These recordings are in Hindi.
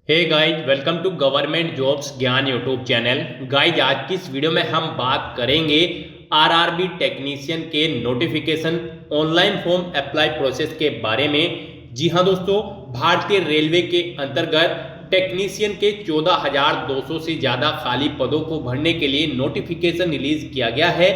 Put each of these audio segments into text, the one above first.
Hey guys, welcome to government jobs Gyan YouTube channel. Guys, आज की इस वीडियो में हम बात करेंगे आरआरबी टेक्नीशियन के notification online form apply process के बारे में। जी हाँ दोस्तों, भारतीय रेलवे के अंतर्गत टेक्नीशियन के 14,200 से ज़्यादा खाली पदों को भरने के लिए नोटिफिकेशन रिलीज किया गया है।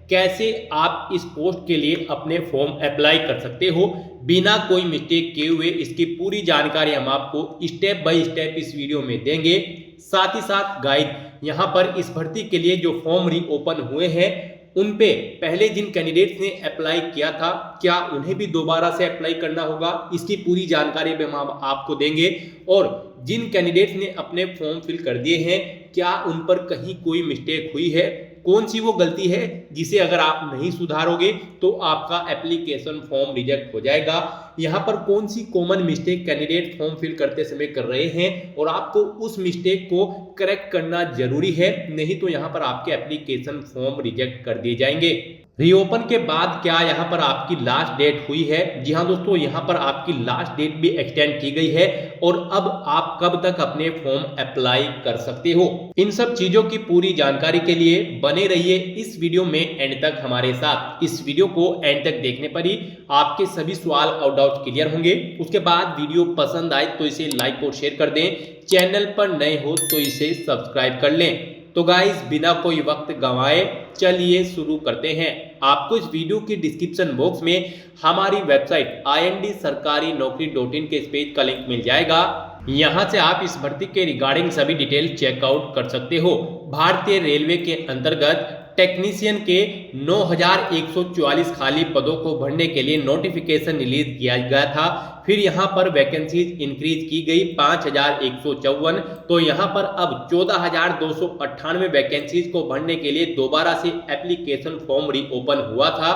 कैसे आप इस पोस्ट के लिए अपने फॉर्म अप्लाई कर सकते हो बिना कोई मिस्टेक किए हुए, इसकी पूरी जानकारी हम आपको स्टेप बाय स्टेप इस वीडियो में देंगे। साथ ही साथ गाइड, यहाँ पर इस भर्ती के लिए जो फॉर्म रीओपन हुए हैं उन पे पहले जिन कैंडिडेट्स ने अप्लाई किया था, क्या उन्हें भी दोबारा से अप्लाई करना होगा, इसकी पूरी जानकारी भी हम आपको देंगे। और जिन कैंडिडेट्स ने अपने फॉर्म फिल कर दिए हैं, क्या उन पर कहीं कोई मिस्टेक हुई है, कौन सी वो गलती है जिसे अगर आप नहीं सुधारोगे तो आपका एप्लीकेशन फॉर्म रिजेक्ट हो जाएगा। यहाँ पर कौन सी common mistake candidate form fill करते समय कर रहे हैं और आपको उस मिस्टेक को करेक्ट करना जरूरी है, नहीं तो यहाँ पर आपके एप्लीकेशन फॉर्म रिजेक्ट कर दिए जाएंगे। रीओपन के बाद क्या यहाँ पर आपकी लास्ट डेट हुई है? जी हाँ दोस्तों, यहाँ पर आपकी लास्ट डेट भी एक्सटेंड की गई है और अब आप कब तक अपने फॉर्म अप्लाई कर सकते हो, इन सब चीजों की पूरी जानकारी के लिए बने रहिए इस वीडियो में एंड तक हमारे साथ। इस वीडियो को एंड तक देखने पर ही आपके सभी सवाल और डाउट क्लियर होंगे। उसके बाद वीडियो पसंद आए तो इसे लाइक और शेयर कर दें, चैनल पर नए हो तो इसे सब्सक्राइब कर लें। तो गाइस, बिना कोई वक्त गंवाए चलिए शुरू करते हैं। आपको इस वीडियो की डिस्क्रिप्शन बॉक्स में हमारी वेबसाइट IND-sarkari-naukri.in के इस पेज का लिंक मिल जाएगा। यहां से आप इस भर्ती के रिगार्डिंग सभी डिटेल चेकआउट कर सकते हो। भारतीय रेलवे के अंतर्गत टेक्नीशियन के 9,144 खाली पदों को भरने के लिए नोटिफिकेशन रिलीज किया गया था। फिर यहाँ पर वैकेंसीज इंक्रीज की गई 5,154, तो यहाँ पर अब 14,298 वैकेंसीज को भरने के लिए दोबारा से एप्लीकेशन फॉर्म रीओपन हुआ था।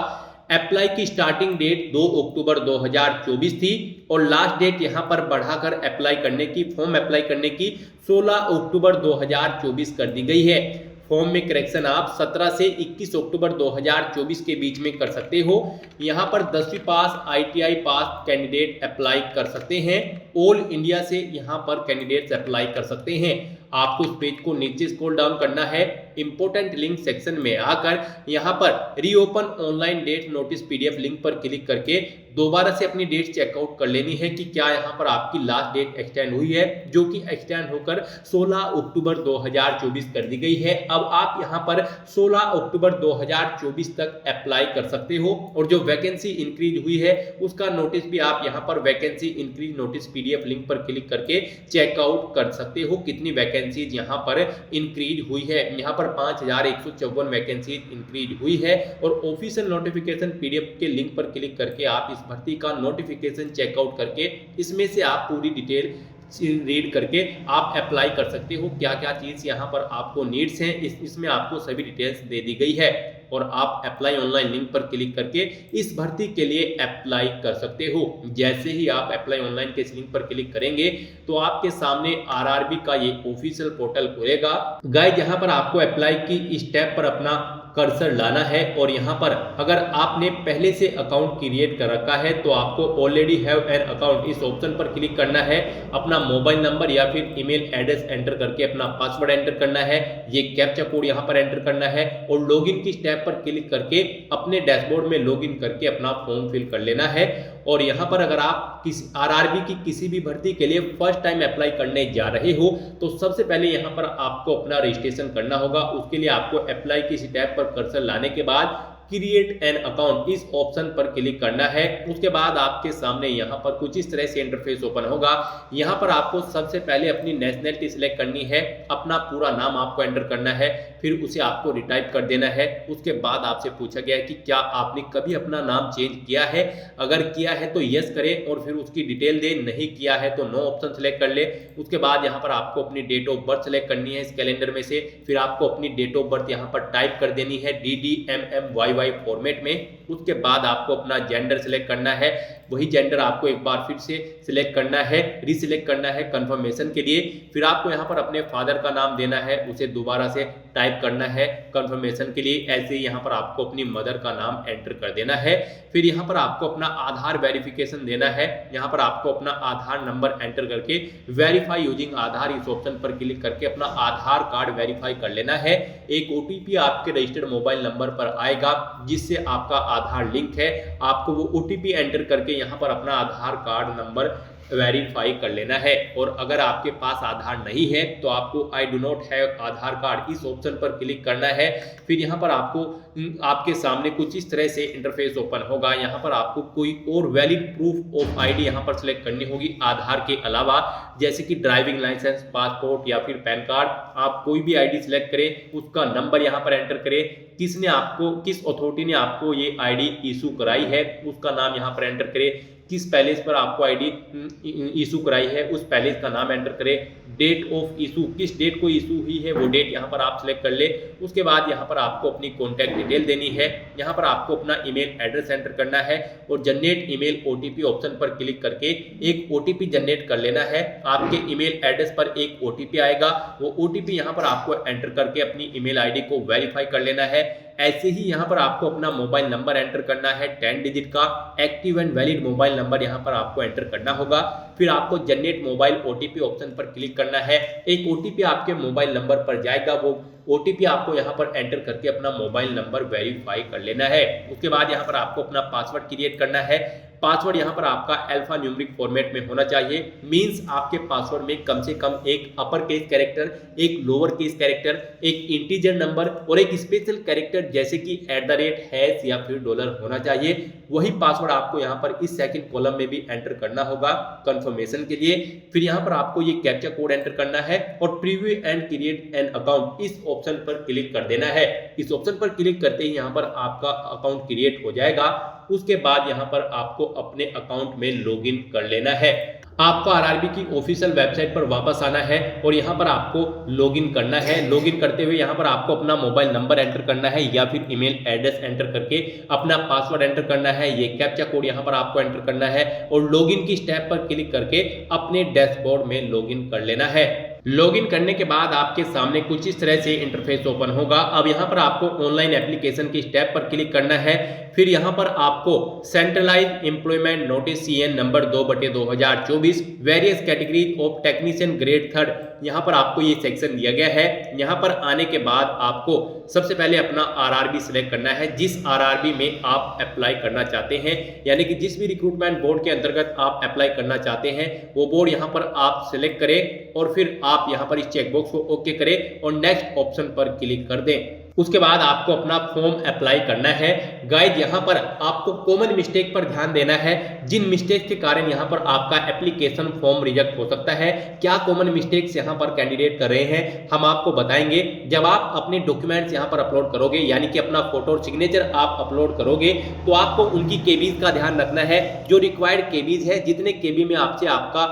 अप्लाई की स्टार्टिंग डेट 2 अक्टूबर 2024 थी और लास्ट डेट यहाँ पर बढ़ाकर अप्लाई करने की, फॉर्म अप्लाई करने की 16 अक्टूबर 2024 कर दी गई है। फॉर्म में करेक्शन आप 17 से 21 अक्टूबर 2024 के बीच में कर सकते हो। यहाँ पर 10वीं पास, ITI पास कैंडिडेट अप्लाई कर सकते हैं। ऑल इंडिया से यहाँ पर कैंडिडेट्स अप्लाई कर सकते हैं। आपको इस पेज को नीचे स्क्रॉल डाउन करना है, इंपोर्टेंट लिंक सेक्शन में आकर यहाँ पर reopen online date notice PDF link पर क्लिक करके दोबारा से अपनी डेट चेकआउट कर लेनी है कि क्या यहाँ पर आपकी लास्ट डेट एक्सटेंड हुई है, जो कि एक्सटेंड होकर 16 अक्टूबर 2024 कर दी गई है। अब आप यहाँ पर 16 अक्टूबर 2024 तक अप्लाई कर सकते हो और जो वैकेंसी इंक्रीज हुई है उसका नोटिस भी आप यहाँ पर vacancy increase notice PDF link पर क्लिक करके चेकआउट कर सकते हो कितनी वैकेंसीज यहाँ पर इंक्रीज हुई है। यहाँ पर 5,154 वैकेंसीज इंक्रीज हुई है और ऑफिशियल नोटिफिकेशन PDF के लिंक पर क्लिक करके आप इस भर्ती का नोटिफिकेशन चेकआउट करके इसमें से आप पूरी डिटेल रीड करके आप अप्लाई कर सकते हो। क्या क्या चीज़ यहाँ पर आपको नीड्स हैं, इसमें आपको सभी डिटेल्स दे दी गई है और आप अप्लाई ऑनलाइन लिंक पर क्लिक करके इस भर्ती के लिए अप्लाई कर सकते हो। जैसे ही आप अप्लाई ऑनलाइन के इस लिंक पर क्लिक करेंगे तो आपके सामने RRB का ये ऑफिशियल पोर्टल खुलेगा। गाइस, यहाँ पर आपको अप्लाई की स्टेप पर अपना कर्सर लाना है और यहाँ पर अगर आपने पहले से अकाउंट क्रिएट कर रखा है तो आपको ऑलरेडी हैव एन अकाउंट इस ऑप्शन पर क्लिक करना है। अपना मोबाइल नंबर या फिर ईमेल एड्रेस एंटर करके अपना पासवर्ड एंटर करना है, ये कैप्चा कोड यहाँ पर एंटर करना है और लॉगिन की स्टेप पर क्लिक करके अपने डैशबोर्ड में लॉगिन करके अपना फॉर्म फिल कर लेना है। और यहाँ पर अगर आप किसी RRB की किसी भी भर्ती के लिए फर्स्ट टाइम अप्लाई करने जा रहे हो तो सबसे पहले यहाँ पर आपको अपना रजिस्ट्रेशन करना होगा। उसके लिए आपको अप्लाई की टैब पर कर्सर लाने के बाद क्रिएट एन अकाउंट इस ऑप्शन पर क्लिक करना है। उसके बाद आपके सामने यहाँ पर कुछ इस तरह से इंटरफेस ओपन होगा। यहाँ पर आपको सबसे पहले अपनी नेशनलिटी सिलेक्ट करनी है, अपना पूरा नाम आपको एंटर करना है, फिर उसे आपको रिटाइप कर देना है। उसके बाद आपसे पूछा गया है कि क्या आपने कभी अपना नाम चेंज किया है, अगर किया है तो यस करें और फिर उसकी डिटेल दे, नहीं किया है तो नो ऑप्शन सेलेक्ट कर ले। उसके बाद यहाँ पर आपको अपनी डेट ऑफ बर्थ सेलेक्ट करनी है इस कैलेंडर में से, फिर आपको अपनी डेट ऑफ बर्थ यहाँ पर टाइप कर देनी है DDMMYY फॉर्मेट में। उसके बाद आपको अपना जेंडर सिलेक्ट करना है, वही जेंडर आपको एक बार फिर से सिलेक्ट करना है, रीसिलेक्ट करना है कंफर्मेशन के लिए। फिर आपको यहाँ पर अपने फादर का नाम देना है, उसे दोबारा से टाइप करना है कंफर्मेशन के लिए। ऐसे ही यहाँ पर आपको अपनी मदर का नाम एंटर कर देना है। फिर यहाँ पर आपको अपना आधार वेरिफिकेशन देना है, यहाँ पर आपको अपना आधार नंबर एंटर करके वेरीफाई यूजिंग आधार इस ऑप्शन पर क्लिक करके अपना आधार कार्ड वेरीफाई कर लेना है। एक ओटीपी आपके रजिस्टर्ड मोबाइल नंबर पर आएगा जिससे आपका आधार लिंक है, आपको वो ओटीपी एंटर करके यहाँ पर अपना आधार कार्ड नंबर वेरीफाई कर लेना है। और अगर आपके पास आधार नहीं है तो आपको I do not have Aadhaar card इस ऑप्शन पर क्लिक करना है। फिर यहाँ पर आपको आपके सामने कुछ इस तरह से इंटरफेस ओपन होगा। यहाँ पर आपको कोई और वैलिड प्रूफ ऑफ आईडी यहाँ पर सिलेक्ट करनी होगी आधार के अलावा, जैसे कि ड्राइविंग लाइसेंस, पासपोर्ट या फिर पैन कार्ड। आप कोई भी आईडी सिलेक्ट करें, उसका नंबर यहाँ पर एंटर करें, किसने आपको, किस अथॉरिटी ने आपको ये आईडी इशू कराई है उसका नाम यहाँ पर एंटर करें, किस पैलेस पर आपको आईडी इशू कराई है उस पैलेस का नाम एंटर करें, डेट ऑफ इशू, किस डेट को इशू हुई है वो डेट यहाँ पर आप सिलेक्ट कर ले। उसके बाद यहाँ पर आपको अपनी कॉन्टैक्ट डिटेल देनी है, यहाँ पर आपको अपना ईमेल एड्रेस एंटर करना है और जनरेट ईमेल ओटीपी ऑप्शन पर क्लिक करके एक ओटीपी जनरेट कर लेना है। आपके ईमेल एड्रेस पर एक ओटीपी आएगा, वो ओटीपी यहाँ पर आपको एंटर करके अपनी ईमेल आईडी को वेरीफाई कर लेना है। ऐसे ही यहाँ पर आपको अपना मोबाइल नंबर एंटर करना है 10 डिजिट का, active and valid mobile number यहाँ पर आपको एंटर करना होगा। फिर आपको जनरेट मोबाइल ओटीपी ऑप्शन पर क्लिक करना है, एक ओटीपी आपके मोबाइल नंबर पर जाएगा, वो ओटीपी आपको यहाँ पर एंटर करके अपना मोबाइल नंबर वेरीफाई कर लेना है। उसके बाद यहाँ पर आपको अपना पासवर्ड क्रिएट करना है। पासवर्ड यहाँ पर आपका अल्फा न्यूमेरिक फॉर्मेट में होना चाहिए, मींस आपके पासवर्ड में कम से कम एक अपर केस कैरेक्टर, एक लोअर केस कैरेक्टर, एक इंटीजर नंबर और एक स्पेशल कैरेक्टर जैसे कि @ या फिर डॉलर होना चाहिए। वही पासवर्ड आपको यहाँ पर इस सेकंड कॉलम में भी एंटर करना होगा कंफर्मेशन के लिए। फिर यहाँ पर आपको ये कैप्चा कोड एंटर करना है और preview and create an account इस ऑप्शन पर क्लिक कर देना है। इस ऑप्शन पर क्लिक करते ही यहाँ पर आपका अकाउंट क्रिएट हो जाएगा। उसके बाद यहाँ पर आपको अपने अकाउंट में लॉगिन कर लेना है। आपको आरआरबी की ऑफिशियल वेबसाइट पर वापस आना है और यहाँ पर आपको लॉगिन करना है। लॉगिन करते हुए यहाँ पर आपको अपना मोबाइल नंबर एंटर करना है या फिर ईमेल एड्रेस एंटर करके अपना पासवर्ड एंटर करना है। ये कैप्चा कोड यहाँ पर आपको एंटर करना है और लॉगिन की स्टेप पर क्लिक करके अपने डैशबोर्ड में लॉगिन कर लेना है। लॉगिन करने के बाद आपके सामने कुछ इस तरह से इंटरफेस ओपन होगा। अब यहाँ पर आपको ऑनलाइन एप्लीकेशन की स्टेप पर क्लिक करना है। फिर यहाँ पर आपको centralize employment notice CN number 2/2024 various categories of technician grade 3 यहाँ पर आपको ये सेक्शन दिया गया है। यहाँ पर आने के बाद आपको सबसे पहले अपना आरआरबी सिलेक्ट करना है, जिस आरआरबी में आप अप्लाई करना चाहते हैं, यानी कि जिस भी रिक्रूटमेंट बोर्ड के अंतर्गत आप अप्लाई करना चाहते हैं वो बोर्ड यहाँ पर आप सिलेक्ट करें और फिर आप यहाँ पर इस चेकबॉक्स को ओके करें और नेक्स्ट ऑप्शन पर क्लिक कर दें। उसके बाद आपको अपना फॉर्म अप्लाई करना है। गाइज यहाँ पर आपको कॉमन मिस्टेक पर ध्यान देना है, जिन मिस्टेक के कारण यहाँ पर आपका एप्लीकेशन फॉर्म रिजेक्ट हो सकता है। क्या कॉमन मिस्टेक्स यहाँ पर कैंडिडेट कर रहे हैं हम आपको बताएंगे। जब आप अपने डॉक्यूमेंट्स यहाँ पर अपलोड करोगे, यानी कि अपना फोटो और सिग्नेचर आप अपलोड करोगे, तो आपको उनकी केबीज का ध्यान रखना है। जो रिक्वायर्ड केबीज है, जितने केबी में आपसे आपका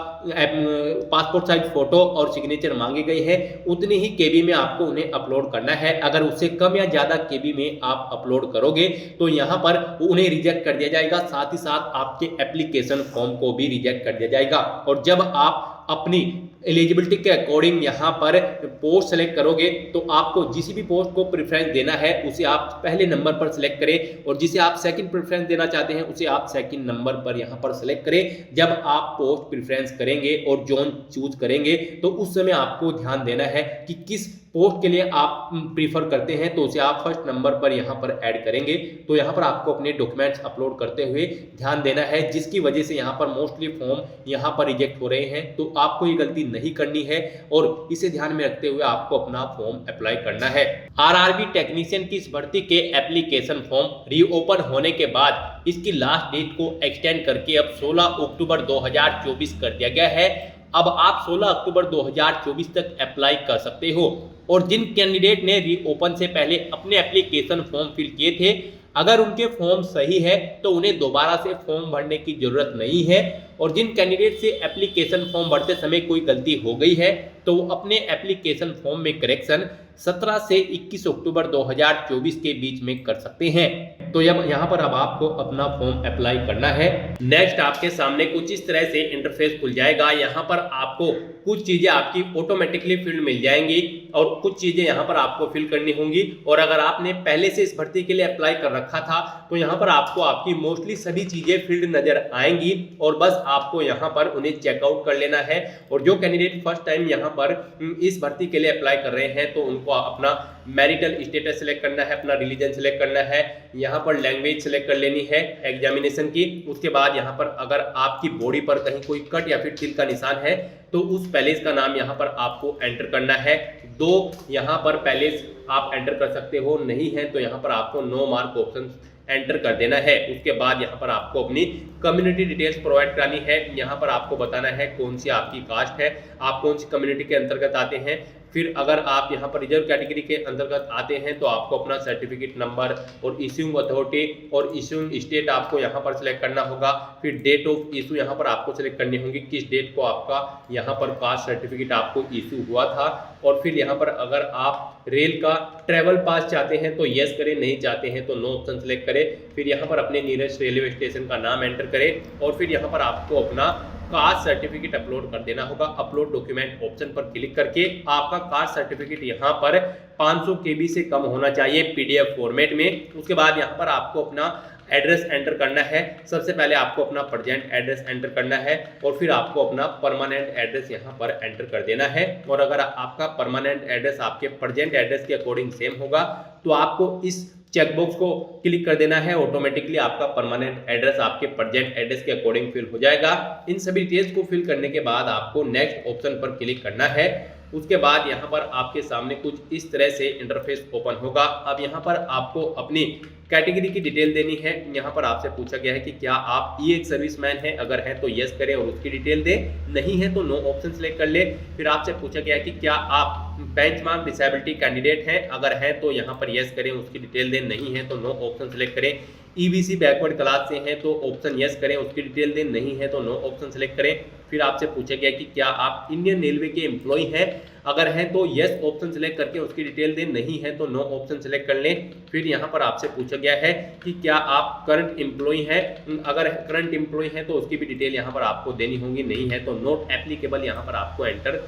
पासपोर्ट साइज फोटो और सिग्नेचर मांगे गए हैं, उतने ही केबी में आपको उन्हें अपलोड करना है। अगर उससे कम या ज्यादा केबी में आप अपलोड करोगे तो यहाँ पर उन्हें रिजेक्ट कर दिया जाएगा, साथ ही साथ आपके एप्लीकेशन फॉर्म को भी रिजेक्ट कर दिया जाएगा। और जब आप अपनी एलिजिबिलिटी के अकॉर्डिंग यहाँ पर पोस्ट सेलेक्ट करोगे तो आपको जिस भी पोस्ट को प्रेफरेंस देना है उसे आप पहले नंबर पर सिलेक्ट करें और जिसे आप सेकंड प्रेफरेंस देना चाहते हैं उसे आप सेकंड नंबर पर यहाँ पर सिलेक्ट करें। जब आप पोस्ट प्रेफरेंस करेंगे और जोन चूज करेंगे तो उस समय आपको ध्यान देना है कि किस पोस्ट के लिए आप प्रीफर करते हैं, तो उसे आप फर्स्ट नंबर पर यहाँ पर ऐड करेंगे। तो यहाँ पर आपको अपने डॉक्यूमेंट्स अपलोड करते हुए ध्यान देना है, जिसकी वजह से यहाँ पर मोस्टली फॉर्म यहाँ पर रिजेक्ट हो रहे हैं। तो आपको ये गलती नहीं करनी है और इसे ध्यान में रखते हुए आपको अपना फॉर्म अप्लाई करना है। आरआरबी टेक्नीशियन की इस भर्ती के एप्लीकेशन फॉर्म रीओपन होने के बाद इसकी लास्ट डेट को एक्सटेंड करके अब 16 अक्टूबर 2024 कर दिया गया है। अब आप 16 अक्टूबर 2024 तक अप्लाई कर सकते हो। और जिन कैंडिडेट ने रीओपन से पहले अपने एप्लीकेशन फॉर्म फिल किए थे, अगर उनके फॉर्म सही है तो उन्हें दोबारा से फॉर्म भरने की जरूरत नहीं है। और जिन कैंडिडेट से एप्लीकेशन फॉर्म भरते समय कोई गलती हो गई है तो वो अपने एप्लीकेशन फॉर्म में करेक्शन 17 से 21 अक्टूबर 2024 के बीच में कर सकते हैं। तो यहाँ पर अब आपको अपना फॉर्म अप्लाई करना है। नेक्स्ट आपके सामने कुछ इस तरह से इंटरफेस खुल जाएगा। यहाँ पर आपको कुछ चीजें आपकी ऑटोमेटिकली फिल मिल जाएंगी और कुछ चीजें यहाँ पर आपको फिल करनी होंगी। और अगर आपने पहले से इस भर्ती के लिए अप्लाई कर रखा था तो यहाँ पर आपको आपकी मोस्टली सभी चीजें फिल्ड नजर आएंगी और बस आपको यहाँ पर उन्हें चेकआउट कर लेना है। और जो कैंडिडेट फर्स्ट टाइम यहाँ पर इस भर्ती के लिए अप्लाई कर रहे हैं तो उनको अपना मैरिटल स्टेटस सिलेक्ट करना है, अपना रिलीजन सिलेक्ट करना है, यहाँ पर लैंग्वेज सिलेक्ट कर लेनी है एग्जामिनेशन की। उसके बाद यहाँ पर अगर आपकी बॉडी पर कहीं कोई कट या फिर तिल का निशान है तो उस पैलेस का नाम यहाँ पर आपको एंटर करना है। 2 यहाँ पर पैलेस आप एंटर कर सकते हो, नहीं है तो यहाँ पर आपको नो मार्क ऑप्शन एंटर कर देना है। उसके बाद यहाँ पर आपको अपनी कम्युनिटी डिटेल्स प्रोवाइड करानी है। यहाँ पर आपको बताना है कौन सी आपकी कास्ट है, आप कौन सी कम्युनिटी के अंतर्गत आते हैं। फिर अगर आप यहाँ पर रिजर्व कैटेगरी के अंतर्गत आते हैं तो आपको अपना सर्टिफिकेट नंबर और इश्यूइंग अथॉरिटी और इश्यूइंग स्टेट आपको यहाँ पर सिलेक्ट करना होगा। फिर डेट ऑफ इशू यहाँ पर आपको सिलेक्ट करनी होगी, किस डेट को आपका यहाँ पर कास्ट सर्टिफिकेट आपको इशू हुआ था। और फिर यहाँ पर अगर आप रेल का ट्रैवल पास चाहते हैं तो यस करें, नहीं चाहते हैं तो नो ऑप्शन सेलेक्ट करें। फिर यहाँ पर अपने नियरेस्ट रेलवे स्टेशन का नाम एंटर करें और फिर यहाँ पर आपको अपना कास्ट सर्टिफिकेट अपलोड कर देना होगा। अपलोड डॉक्यूमेंट ऑप्शन पर क्लिक करके आपका कास्ट सर्टिफिकेट यहाँ पर 500 KB से कम होना चाहिए PDF फॉर्मेट में। उसके बाद यहाँ पर आपको अपना एड्रेस एंटर करना है। सबसे पहले आपको अपना प्रेजेंट एड्रेस एंटर करना है और फिर आपको अपना परमानेंट एड्रेस यहाँ पर एंटर कर देना है। और अगर आपका परमानेंट एड्रेस आपके प्रेजेंट एड्रेस के अकॉर्डिंग सेम होगा तो आपको इस चेकबॉक्स को क्लिक कर देना है। ऑटोमेटिकली आपका परमानेंट एड्रेस आपके प्रेजेंट एड्रेस के अकॉर्डिंग फिल हो जाएगा। इन सभी डिटेल्स को फिल करने के बाद आपको नेक्स्ट ऑप्शन पर क्लिक करना है। उसके बाद यहाँ पर आपके सामने कुछ इस तरह से इंटरफेस ओपन होगा। अब यहाँ पर आपको अपनी कैटेगरी की डिटेल देनी है। यहाँ पर आपसे पूछा गया है कि क्या आप एक सर्विसमैन हैं, अगर है तो यस करें और उसकी डिटेल दें, नहीं है तो नो ऑप्शन सेलेक्ट कर ले। फिर आपसे पूछा गया है कि क्या आप बेंचमार्क डिसेबिलिटी कैंडिडेट हैं, अगर है तो यहाँ पर यस करें, उसकी डिटेल दें, नहीं है तो नो ऑप्शन सेलेक्ट करें। EBC बैकवर्ड क्लास से हैं तो ऑप्शन यस करें, उसकी डिटेल दें, नहीं है तो नो ऑप्शन सेलेक्ट करें। फिर आपसे पूछा गया कि क्या आप इंडियन रेलवे के एम्प्लॉय हैं, अगर हैं तो यस ऑप्शन सेलेक्ट करके उसकी डिटेल दें, नहीं है तो नो ऑप्शन सेलेक्ट कर लें। फिर यहाँ पर आपसे पूछा गया है कि क्या आप करंट एम्प्लॉय हैं, अगर करंट एम्प्लॉय हैं तो उसकी भी डिटेल यहाँ पर आपको देनी होगी, नहीं है तो नॉट एप्लीकेबल यहाँ पर आपको एंटर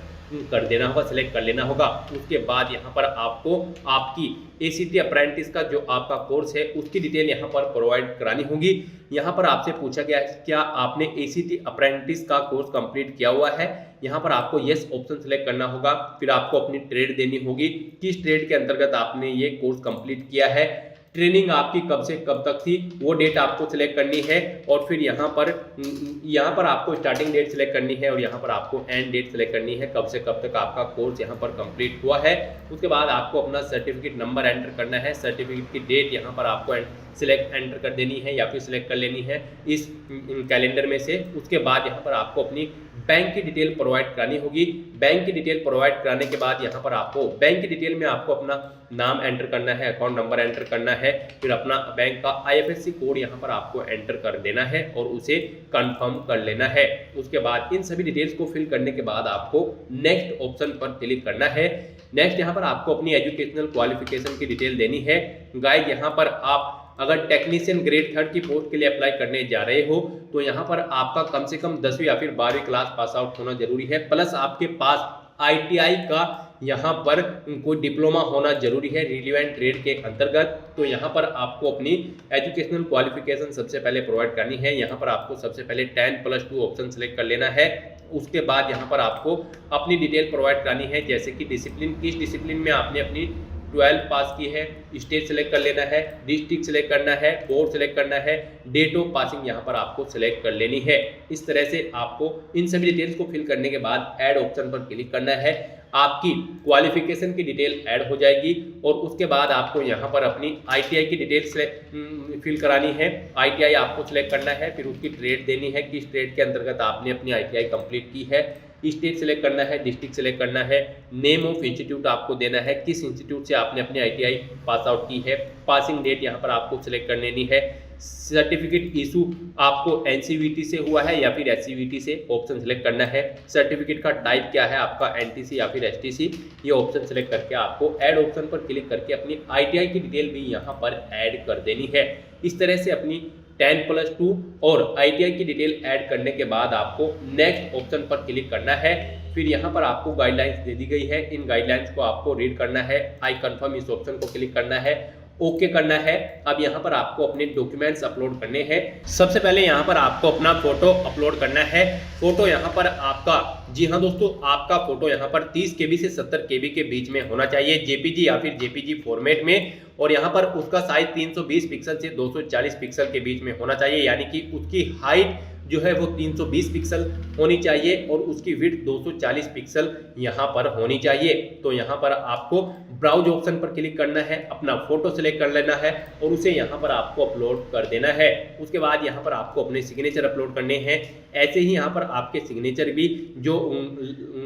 कर देना होगा, सिलेक्ट कर लेना होगा। उसके बाद यहाँ पर आपको आपकी ACT अप्रेंटिस का जो आपका कोर्स है उसकी डिटेल यहाँ पर प्रोवाइड करानी होगी। यहाँ पर आपसे पूछा गया है क्या आपने ACT अप्रेंटिस का कोर्स कंप्लीट किया हुआ है, यहाँ पर आपको यस ऑप्शन सेलेक्ट करना होगा। फिर आपको अपनी ट्रेड देनी होगी, किस ट्रेड के अंतर्गत आपने ये कोर्स कंप्लीट किया है, ट्रेनिंग आपकी कब से कब तक थी वो डेट आपको सिलेक्ट करनी है। और फिर यहाँ पर आपको स्टार्टिंग डेट सिलेक्ट करनी है और यहाँ पर आपको एंड डेट सिलेक्ट करनी है, कब से कब तक आपका कोर्स यहाँ पर कंप्लीट हुआ है। उसके बाद आपको अपना सर्टिफिकेट नंबर एंटर करना है, सर्टिफिकेट की डेट यहाँ पर आपको सिलेक्ट एंटर कर देनी है या फिर सिलेक्ट कर लेनी है इस कैलेंडर में से। उसके बाद यहाँ पर आपको अपनी बैंक की डिटेल प्रोवाइड करानी होगी। बैंक की डिटेल प्रोवाइड कराने के बाद यहाँ पर आपको बैंक की डिटेल में आपको अपना नाम एंटर करना है, अकाउंट नंबर एंटर करना है, फिर अपना बैंक का IFSC कोड यहाँ पर आपको एंटर कर देना है और उसे कंफर्म कर लेना है। उसके बाद इन सभी डिटेल्स को फिल करने के बाद आपको नेक्स्ट ऑप्शन पर क्लिक करना है। नेक्स्ट यहाँ पर आपको अपनी एजुकेशनल क्वालिफिकेशन की डिटेल देनी है। गाइस यहाँ पर आप अगर टेक्नीशियन ग्रेड 3 की पोस्ट के लिए अप्लाई करने जा रहे हो तो यहाँ पर आपका कम से कम 10वीं या फिर 12वीं क्लास पास आउट होना जरूरी है, प्लस आपके पास ITI का यहाँ पर कोई डिप्लोमा होना जरूरी है रिलेवेंट ट्रेड के अंतर्गत। तो यहाँ पर आपको अपनी एजुकेशनल क्वालिफिकेशन सबसे पहले प्रोवाइड करनी है। यहाँ पर आपको सबसे पहले 10+2 ऑप्शन सेलेक्ट कर लेना है। उसके बाद यहाँ पर आपको अपनी डिटेल प्रोवाइड करनी है, जैसे कि डिसिप्लिन, किस डिसिप्लिन में आपने अपनी 12 पास की है, स्टेट सेलेक्ट कर लेना है, डिस्ट्रिक्ट सेलेक्ट करना है, बोर्ड सेलेक्ट करना है, डेट ऑफ पासिंग यहाँ पर आपको सेलेक्ट कर लेनी है। इस तरह से आपको इन सभी डिटेल्स को फिल करने के बाद ऐड ऑप्शन पर क्लिक करना है। आपकी क्वालिफिकेशन की डिटेल ऐड हो जाएगी और उसके बाद आपको यहाँ पर अपनी ITI की डिटेल फिल करानी है। ITI आपको सिलेक्ट करना है, फिर उसकी ट्रेड देनी है, किस ट्रेड के अंतर्गत आपने अपनी ITI कंप्लीट की है, स्टेट सेलेक्ट करना है, डिस्ट्रिक्ट सेलेक्ट करना है, नेम ऑफ इंस्टीट्यूट आपको देना है, किस इंस्टीट्यूट से आपने अपनी ITI पास आउट की है, पासिंग डेट यहाँ पर आपको सिलेक्ट कर लेनी है, सर्टिफिकेट इशू आपको एनसीवीटी से हुआ है या फिर एससीवीटी से, ऑप्शन सेलेक्ट करना है। सर्टिफिकेट का टाइप क्या है आपका, एनटीसी या फिर एसटीसी, ये ऑप्शन सेलेक्ट करके आपको ऐड ऑप्शन पर क्लिक करके अपनी आईटीआई की डिटेल भी यहाँ पर ऐड कर देनी है। इस तरह से अपनी 10+2 और आईटीआई की डिटेल ऐड करने के बाद आपको नेक्स्ट ऑप्शन पर क्लिक करना है। फिर यहाँ पर आपको गाइडलाइंस दे दी गई है, इन गाइडलाइंस को आपको रीड करना है। आई कंफर्म इस ऑप्शन को क्लिक करना है, ओके करना है। अब यहाँ पर आपको अपने डॉक्यूमेंट्स अपलोड करने हैं। सबसे पहले यहाँ पर आपको अपना फोटो अपलोड करना है। फोटो यहाँ पर आपका, जी हाँ दोस्तों, आपका फोटो यहाँ पर 30 KB से 70 KB के बीच में होना चाहिए, जेपीजी या फिर जेपीजी फॉर्मेट में। और यहाँ पर उसका साइज 320 पिक्सल से 240 पिक्सल के बीच में होना चाहिए, यानी कि उसकी हाइट जो है वो 320 पिक्सल होनी चाहिए और उसकी विड्थ 240 पिक्सल यहाँ पर होनी चाहिए। तो यहाँ पर आपको ब्राउज ऑप्शन पर क्लिक करना है, अपना फोटो सेलेक्ट कर लेना है और उसे यहाँ पर आपको अपलोड कर देना है। उसके बाद यहाँ पर आपको अपने सिग्नेचर अपलोड करने हैं। ऐसे ही यहाँ पर आपके सिग्नेचर भी जो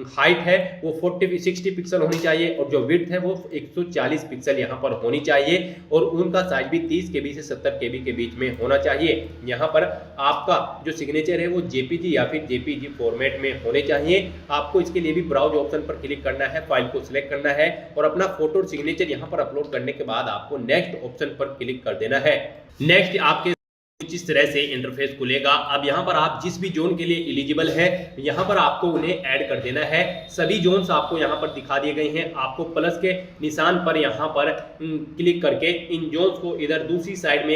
हाइट है वो 60 पिक्सल होनी चाहिए और जो विड्थ है वो 140 पिक्सल यहाँ पर होनी चाहिए और उनका साइज भी 30 KB से 70 KB के बीच में होना चाहिए। यहाँ पर आपका जो सिग्नेचर है वो जेपीजी या फिर जेपीजी फॉर्मेट में होने चाहिए। आपको इसके लिए भी ब्राउज ऑप्शन पर क्लिक करना है, फाइल को सिलेक्ट करना है और अपना फोटो और सिग्नेचर यहाँ पर अपलोड करने के बाद आपको नेक्स्ट ऑप्शन पर क्लिक कर देना है। नेक्स्ट आपके कुछ इस तरह से इंटरफेस खुलेगा। अब यहाँ पर आप जिस भी जोन के लिए एलिजिबल है यहाँ पर आपको उन्हें ऐड कर देना है। सभी जोन्स आपको यहाँ पर दिखा दिए गए हैं। आपको प्लस के निशान पर यहाँ पर क्लिक करके इन जोन्स को इधर दूसरी साइड में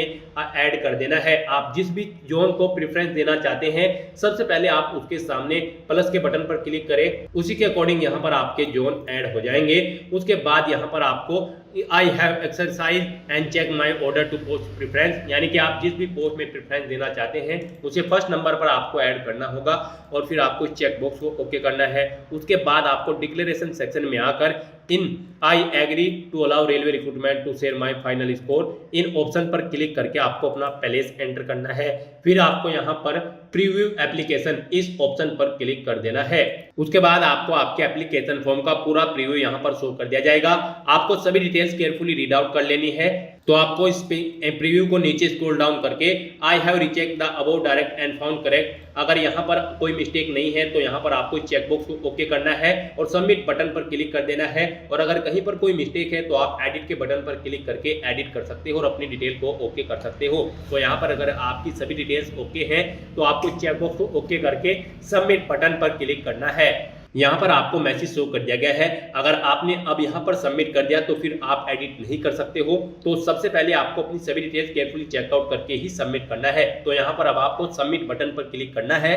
ऐड कर देना है। आप जिस भी जोन को प्रेफरेंस देना चाहते हैं सबसे पहले आप उसके सामने प्लस के बटन पर क्लिक करें, उसी के अकॉर्डिंग यहाँ पर आपके जोन ऐड हो जाएंगे। उसके बाद यहाँ पर आपको I have exercise and check my order to post preference, यानी कि आप जिस भी पोस्ट में प्रेफरेंस देना चाहते हैं उसे फर्स्ट नंबर पर आपको ऐड करना होगा और फिर आपको चेक बॉक्स को ओके करना है। उसके बाद आपको डिक्लेरेशन सेक्शन में आकर इन I agree to allow railway recruitment to share my final score, इन ऑप्शन पर क्लिक करके आपको अपना पैलेस एंटर करना है। फिर आपको यहाँ पर प्रीव्यू एप्लीकेशन इस ऑप्शन पर क्लिक कर देना है। उसके बाद आपको आपके एप्लीकेशन फॉर्म का पूरा प्रीव्यू यहाँ पर शो कर दिया जाएगा। आपको सभी डिटेल्स केयरफुली रीड आउट कर लेनी है। तो आपको इस प्रीव्यू को नीचे स्क्रॉल डाउन करके I have recheck the above direct and found correct, अगर यहाँ पर कोई मिस्टेक नहीं है तो यहाँ पर आपको चेक बॉक्स को ओके करना है और सबमिट बटन पर क्लिक कर देना है। और अगर कहीं पर कोई मिस्टेक है तो आप एडिट के बटन पर क्लिक करके एडिट कर सकते हो और अपनी डिटेल को ओके कर सकते हो। तो यहाँ पर अगर आपकी सभी डिटेल्स ओके हैं तो आपको चेक बॉक्स को ओके करके सबमिट बटन पर क्लिक करना है। यहाँ पर आपको मैसेज शो कर दिया गया है। अगर आपने अब यहाँ पर सबमिट कर दिया तो फिर आप एडिट नहीं कर सकते हो। तो सबसे पहले आपको अपनी सभी डिटेल्स केयरफुली चेकआउट करके ही सबमिट करना है। तो यहाँ पर अब आपको सबमिट बटन पर क्लिक करना है।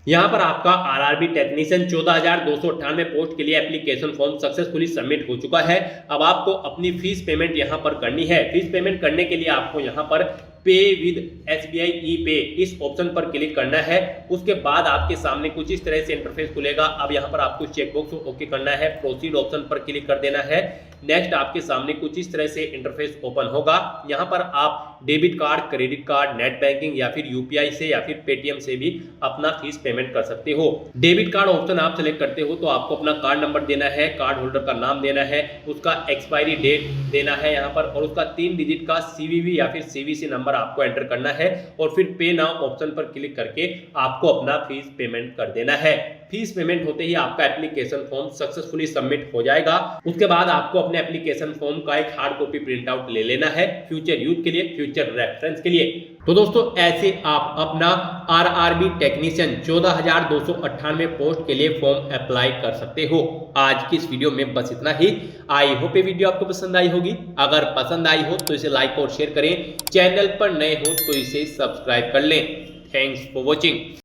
यहाँ पर आपका आरआरबी टेक्नीशियन 14,298 पोस्ट के लिए एप्लीकेशन फॉर्म सक्सेसफुली सबमिट हो चुका है। अब आपको अपनी फीस पेमेंट यहाँ पर करनी है। फीस पेमेंट करने के लिए आपको यहाँ पर पे विद SBI ई-पे इस ऑप्शन पर क्लिक करना है। उसके बाद आपके सामने कुछ इस तरह से इंटरफेस खुलेगा। अब यहाँ पर आपको चेकबॉक्स को ओके करना है, प्रोसीड ऑप्शन पर क्लिक कर देना है। नेक्स्ट आपके सामने कुछ इस तरह से इंटरफेस ओपन होगा। यहाँ पर आप debit card, credit card, net banking या फिर यूपीआई से या फिर पेटीएम से भी अपना फीस पेमेंट कर सकते हो। डेबिट कार्ड ऑप्शन आप सेलेक्ट करते हो तो आपको अपना कार्ड नंबर देना है, कार्ड होल्डर का नाम देना है, उसका एक्सपायरी डेट देना है यहाँ पर और उसका 3 डिजिट का CVV या फिर CVC नंबर आपको एंटर करना है और फिर पे नाउ ऑप्शन पर क्लिक करके आपको अपना फीस पेमेंट कर देना है। फीस पेमेंट होते ही आपका एप्लीकेशन फॉर्म सक्सेसफुली सबमिट हो जाएगा। उसके बाद आपको अपने एप्लीकेशन फॉर्म का एक हार्ड कॉपी प्रिंट आउट ले लेना है फ्यूचर यूज के लिए, फ्यूचर रेफरेंस के लिए। तो दोस्तों ऐसे आप अपना आरआरबी टेक्नीशियन 14,298 पोस्ट के लिए फॉर्म अप्लाई कर सकते हो। आज की इस वीडियो में बस इतना ही। आई होप ये वीडियो आपको पसंद आई होगी। अगर पसंद आई हो तो इसे लाइक और शेयर करें। चैनल पर नए हो तो इसे सब्सक्राइब कर लें। Thanks for watching.